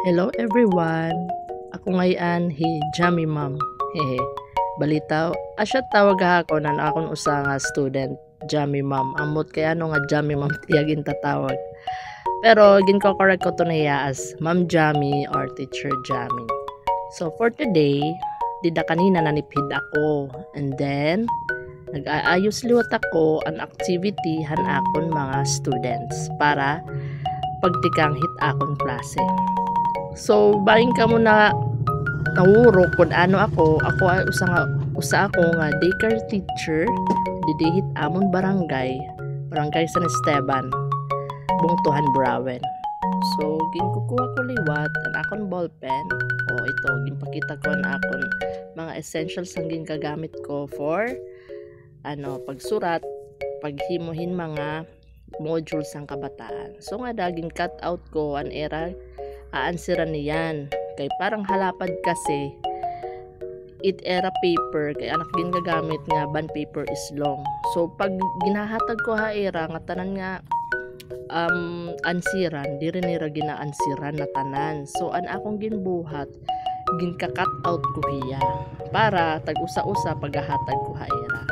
Hello everyone! Ako ngayon Jammy Ma'am. Hehe. Balitaw, asya tawag ako na akong usa nga student, Jammy Ma'am. Amot kaya nga Jammy Ma'am tiyagin tatawag. Pero ginko correct ko to niya as Ma'am Jammy or Teacher Jammy. So for today, dida kanina nanipid ako. And then nag-aayos liwat ako ang activity han akon mga students para pagtikang hit akon klase. So, bahin ka mo na nawuro kung ano ako ay usa ako nga daycare teacher didihit amon barangay San Esteban, Bungtuhan, Brawen. So, ginkukuha ko liwat ang akon ballpen. O ito, ginpakita ko ang akon mga essentials ang ginkagamit ko for pagsurat, paghimuhin mga modules ang kabataan. So, nga daging cut out ko ang era aansiran niyan kay parang halapad kasi it era paper kay anak gin gagamit nga bond paper is long. So pag ginahatag ko ha era nga tanan nga ansiran diri nira ginaansiran na tanan. So an akong ginbuhat ginka-cut out ko hiya para tag-usa-usa paghahatag ko ha era.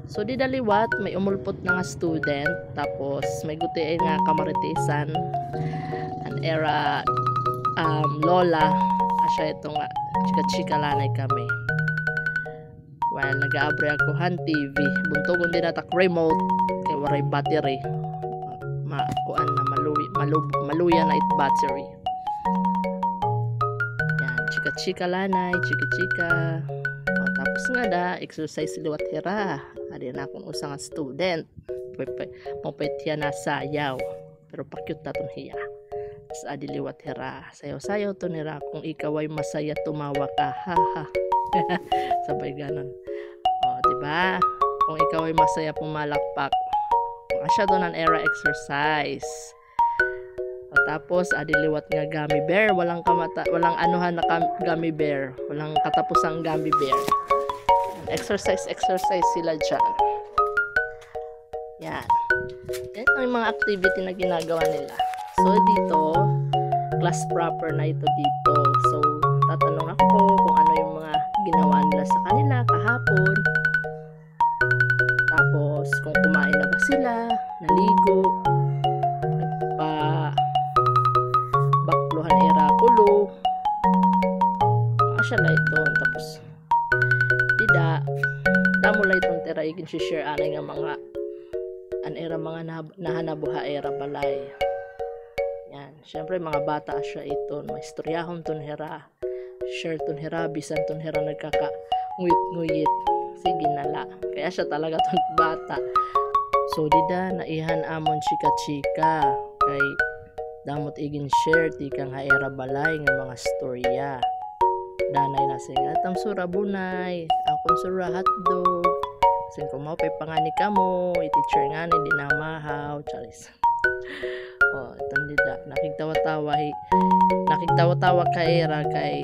So di daliwat may umulpot na nga student tapos may guti nga kamaritisan an era lola asya ito nga chika-chika lanay kami while nag-aabre ako han TV buntogon din natak remote kay waray battery makuan na maluya na it battery yan chika-chika lanay chika-chika tapos nga da exercise liwat hira adi na akong usa nga student mapait hiya na sayaw pero pakyut naton hiya sa adiliwat hera sayaw-sayaw to nira kung ikaw ay masaya tumawa ka ha sabay ganon diba kung ikaw ay masaya pumalakpak asya doon ang era exercise tapos adiliwat nga gummy bear walang anuhan na gummy bear walang katapusang gummy bear exercise sila dyan yan ang mga activity na ginagawa nila. So, dito, class proper na ito dito. So, tatanong ako kung ano yung mga ginawa nila sa kanila kahapon. Tapos, kung kumain na ba sila, naligo, bakluhan era kulo. Asya lang ito. Tapos, damo lang itong tira igin share anay nga mga era mga nahanabuha era balay. Yan, syempre mga bata asya ito, may istoryahon ton hera, share ton hera, bisan ton hera nagkaka-nguyit-nguyit, sige nala, kaya siya talaga ton bata. So dida, naihan amon chika-chika, kay damot igin share, tikang haera balay ng mga storya. Danay na singa, tam sura bunay, akong sura hotdog, sing kumapay pangani ka mo, iti-teacher nga ni dinamahaw, charis. Itong dida nakiktawa-tawa ka era kay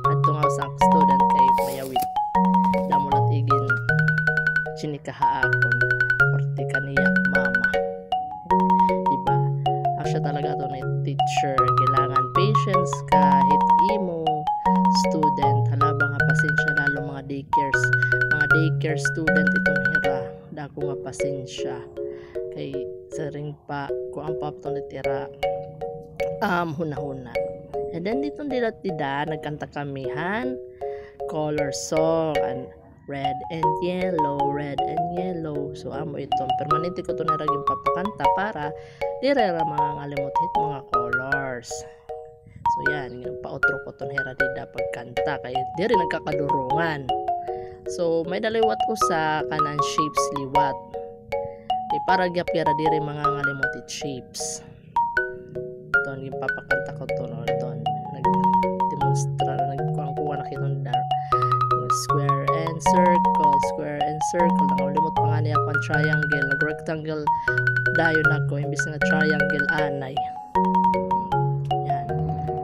adto nga sa student kay mayawit damo natigin sinikahaakon orti kaniya mama diba asya talaga to na teacher kailangan patience kahit imo student halaba nga pasensya lalo mga daycare student itong hira dako nga pasensya kay sa ring pa kung ang papatong natira hunahuna. And then dito dida nagkanta kamihan color song and red and yellow. So amo itong permanente ko to na raging papakanta para dire ra mga ngalimutit mga colors. So yan pautro ko to hera dida pagkanta kay dire nagkakadurungan. So may daliwat ko sa kanan shapes liwat para gyapyara dire mga ngalimutit shapes. Ito yung papakanta ko to no ito nag-demonstra nagkuha na kitong square and circle nakalimot pa nga niya ako ang triangle nag-rectangle dayon ako imbis na triangle anay yan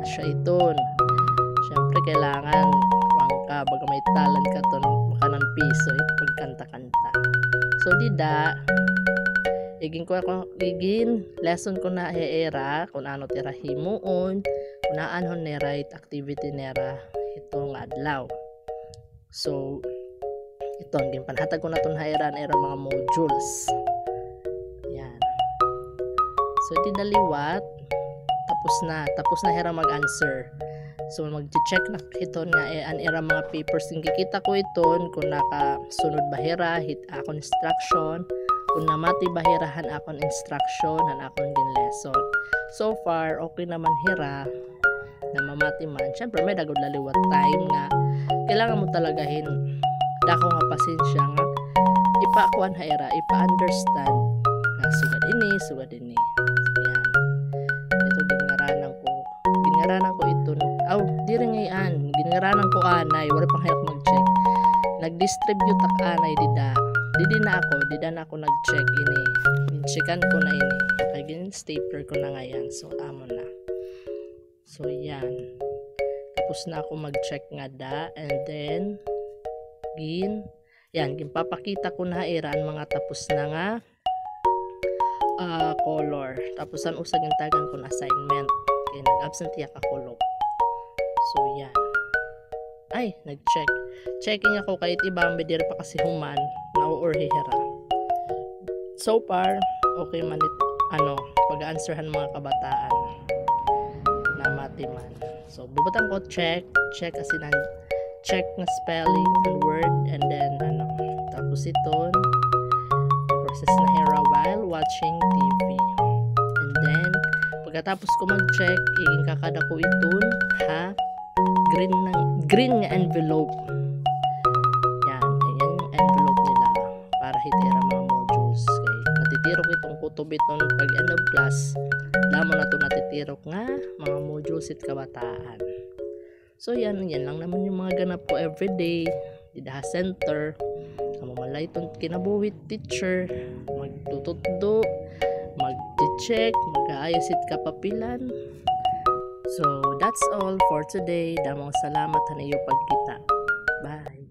siya iton syempre kailangan ka baga may talent ka to makanan piso pagkanta-kanta so dida igin lesson ko na era kung ano tira himuon, kung naan ni right activity nera itong adlaw. So ito ang ginpanhatag ko na itong era mga modules. Yan. So di daliwat tapos na hera mag-answer. So mag-check na iton nga an era mga papers kung kikita ko iton kung nakasunod ba hera hit akong instruction, kung namati ba herahan akong instruction han akong gin lesson. So far okay naman hera na mamati man. Syempre may dagod laliwat time nga kailangan mo talagahin dako nga pasensya nga ipakuan ha era ipa-understand na sugad ini. So yan. Ito ginngaranan ko iton. Di rin ngayon. Ginngaranan ko anay. Wala pang hayok mag-check. Nag-distribute ak anay dida. Dida na ako nag-check ini. Checkan ko na ini. Kaya gin-stapler ko na ngayon. So, amo na. So, yan. Tapos na ako mag-check nga da. And then, ginpapakita ko na iraan mga tapos na nga color. Tapos ang usag yung tagan ko na assignment. Kaya nag-absent iya ka kulog. So yan. Ay, nag-check. Checking ako kahit ibang bedir pa kasi human na or hihira. So far, okay man pag-answerhan mga kabataan na matiman. So bubutan ko check kasi check na spelling and word and then tapos iton process na hera while watching TV. And then pagkatapos ko mag-check, kakada ko iton green nga envelope. Yan yung envelope nila para hitira mga modules. Kay natitirok itong kutub iton pag end of class. Damo na to natitirok nga mga modules it kabataan. So yan lang naman yung mga ganap ko everyday. Didaha center. Mamalay itong kinabuhit teacher. Magtututdo. Mag-check. Mag-aayos it kapapilan. So that's all for today. Damong salamat hanayo pagkita. Bye.